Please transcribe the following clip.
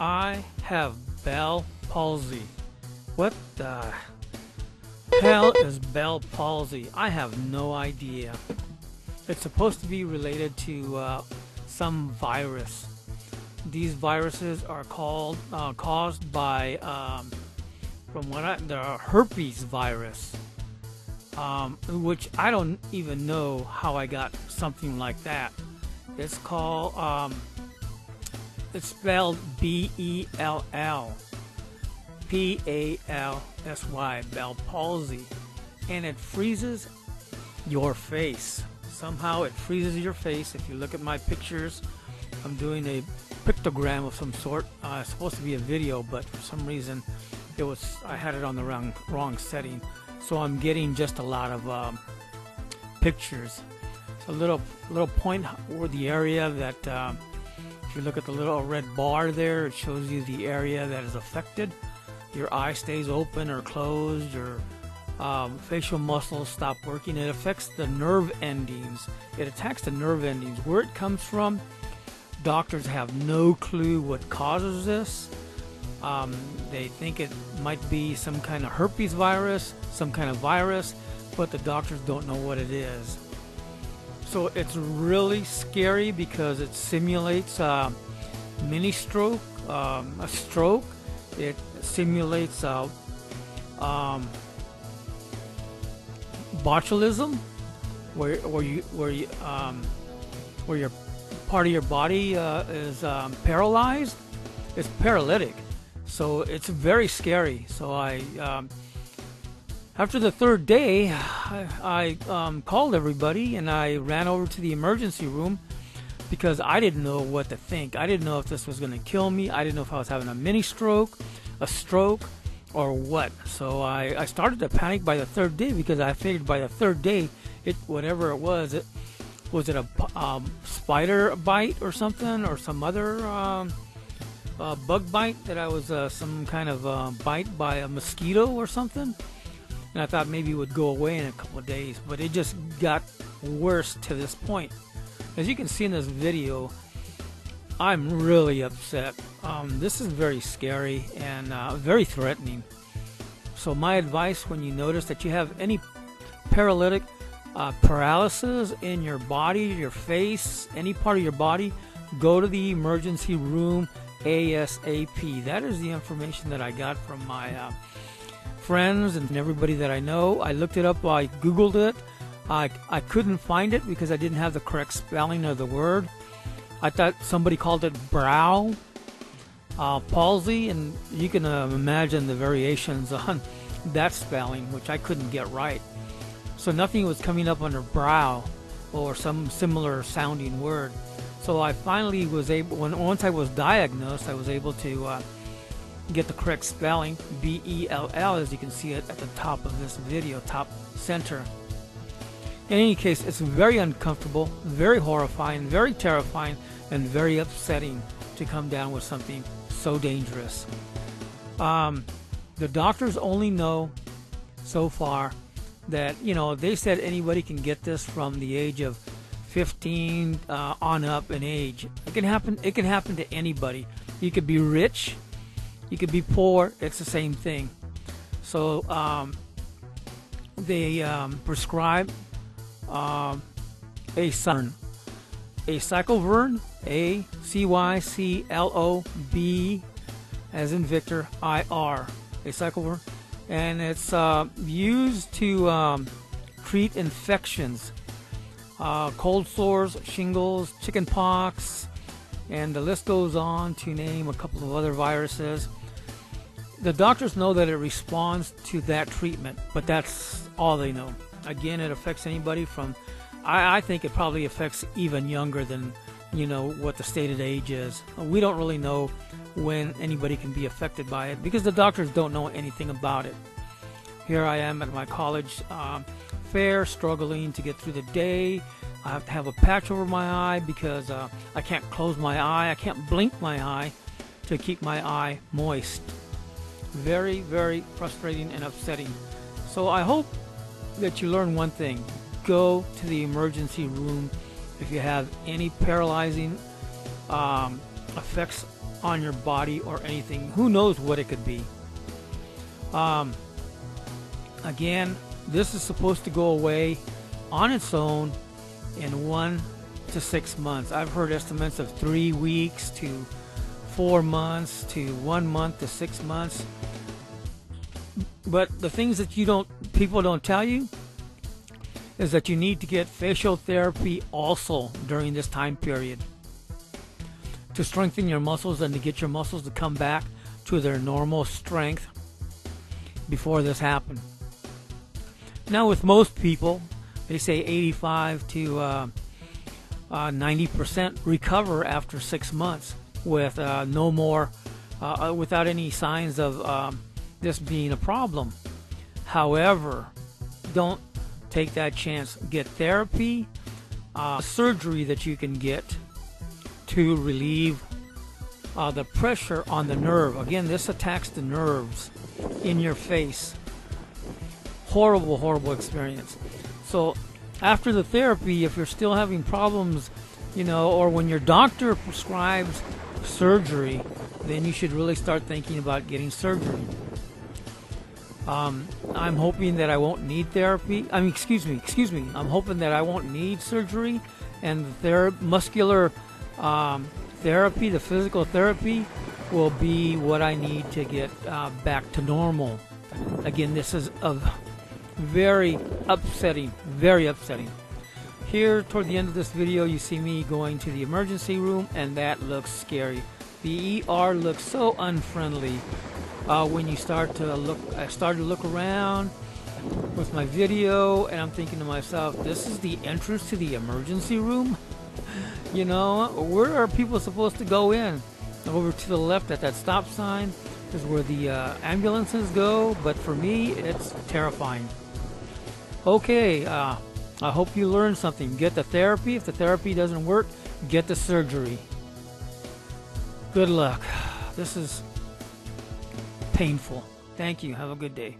I have Bell Palsy. What the hell is Bell Palsy? I have no idea. It's supposed to be related to some virus. These viruses are caused by, the herpes virus, which I don't even know how I got something like that. It's called, it's spelled B-E-L-L-P-A-L-S-Y, Bell Palsy, and it freezes your face. Somehow it freezes your face. If you look at my pictures, I'm doing a pictogram of some sort. It's supposed to be a video, but for some reason I had it on the wrong setting, so I'm getting just a lot of pictures. A little point or the area that if you look at the little red bar there, it shows you the area that is affected. Your eye stays open or closed, or facial muscles stop working. It affects the nerve endings. It attacks the nerve endings. Where it comes from, doctors have no clue what causes this. They think it might be some kind of herpes virus, some kind of virus, but the doctors don't know what it is. So it's really scary because it simulates a mini stroke, a stroke. It simulates botulism, where your part of your body is paralyzed. It's paralytic, so it's very scary. So after the third day, I called everybody and I ran over to the emergency room because I didn't know what to think. I didn't know if this was going to kill me. I didn't know if I was having a mini stroke, a stroke, or what. So I started to panic by the third day because I figured by the third day, whatever it was a spider bite or something, or some other bug bite, that I was some kind of bite by a mosquito or something. And I thought maybe it would go away in a couple of days, but it just got worse to this point. As you can see in this video, I'm really upset. This is very scary and very threatening. So my advice, when you notice that you have any paralytic paralysis in your body, your face, any part of your body, go to the emergency room ASAP. That is the information that I got from my friends and everybody that I know. I looked it up, I googled it. I couldn't find it because I didn't have the correct spelling of the word. I thought somebody called it brow palsy, and you can imagine the variations on that spelling, which I couldn't get right. So nothing was coming up under brow or some similar sounding word. So I finally was able, once I was diagnosed, I was able to get the correct spelling, B-E-L-L, as you can see it at the top of this video, top center. In any case, it's very uncomfortable, very horrifying, very terrifying, and very upsetting to come down with something so dangerous. The doctors only know so far that, they said anybody can get this from the age of 15 on up in age. It can happen to anybody. You could be rich, you could be poor, it's the same thing. So they prescribe ACYCLOVIR, ACYCLOV as in Victor, IR, ACYCLOVIR, and it's used to treat infections, cold sores, shingles, chicken pox, and the list goes on to name a couple of other viruses. The doctors know that it responds to that treatment, but that's all they know. Again, it affects anybody from, I think it probably affects even younger than, what the stated age is. We don't really know when anybody can be affected by it because the doctors don't know anything about it. Here I am at my college fair, struggling to get through the day. I have to have a patch over my eye because I can't close my eye. I can't blink my eye to keep my eye moist. Very, very frustrating and upsetting. So I hope that you learn one thing. Go to the emergency room if you have any paralyzing effects on your body or anything. Who knows what it could be. Again, this is supposed to go away on its own in 1 to 6 months. I've heard estimates of 3 weeks to 4 months to 1 month to 6 months. But the things that people don't tell you is that you need to get facial therapy also during this time period to strengthen your muscles and to get your muscles to come back to their normal strength before this happened. Now, with most people, they say 85 to 90% recover after 6 months with no more, without any signs of this being a problem. However, don't take that chance. Get therapy, surgery that you can get to relieve the pressure on the nerve. Again, this attacks the nerves in your face. Horrible, horrible experience. So after the therapy, if you're still having problems, or when your doctor prescribes surgery, then you should really start thinking about getting surgery. I'm hoping that I won't need therapy. Excuse me. I'm hoping that I won't need surgery, and the muscular therapy, the physical therapy, will be what I need to get back to normal. Again, this is very upsetting. Here, toward the end of this video, you see me going to the emergency room, and that looks scary. The ER looks so unfriendly. When you start to look, I started to look around with my video, and I'm thinking to myself, this is the entrance to the emergency room? Where are people supposed to go in? Over to the left at that stop sign is where the ambulances go, but for me, it's terrifying. Okay, I hope you learned something. Get the therapy. If the therapy doesn't work, get the surgery. Good luck. This is painful. Thank you. Have a good day.